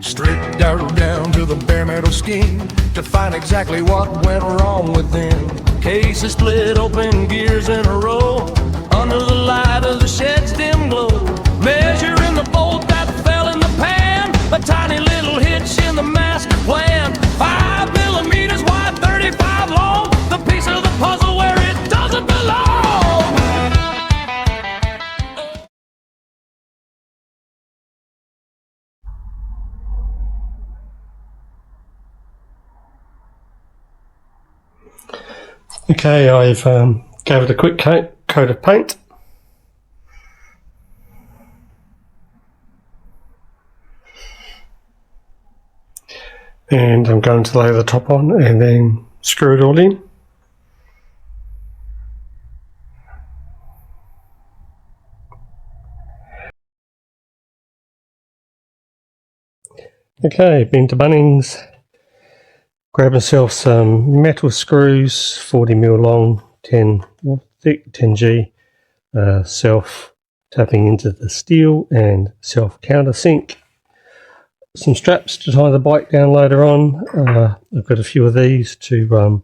Stripped down to the bare metal skin to find exactly what went wrong with them. Cases split open, gears in a row, under the light of the shed's dim glow. Measuring the bolt that fell in the pan, a tiny little hitch in the master plan. 5 millimeters wide, 35 long, the piece of the puzzle where it doesn't belong. Okay, I've gave it a quick coat of paint. And I'm going to lay the top on and then screw it all in. Okay, been to Bunnings, grab myself some metal screws, 40mm long, 10 thick, 10G, self tapping into the steel and self countersink. Some straps to tie the bike down later on. I've got a few of these to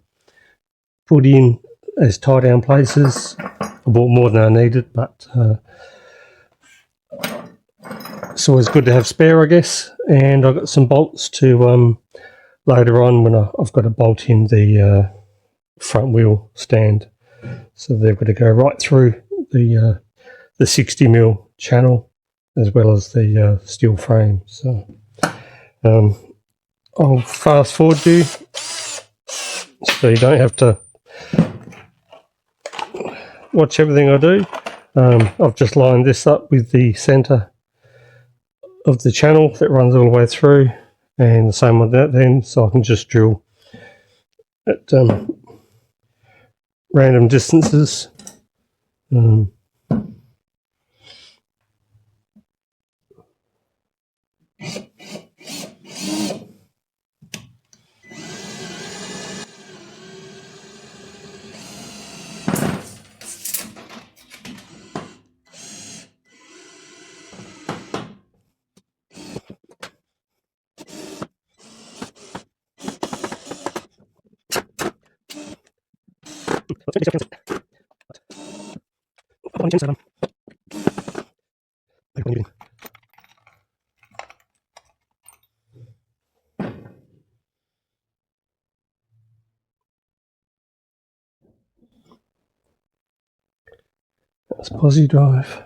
put in as tie down places. I bought more than I needed, but it's always good to have spare, I guess. And I've got some bolts to later on when I've got to bolt in the front wheel stand. So they've got to go right through the 60mm channel as well as the steel frame. So I'll fast forward you so you don't have to watch everything I do. I've just lined this up with the centre of the channel that runs all the way through, and the same with that then, so I can just drill at random distances. That's posi drive.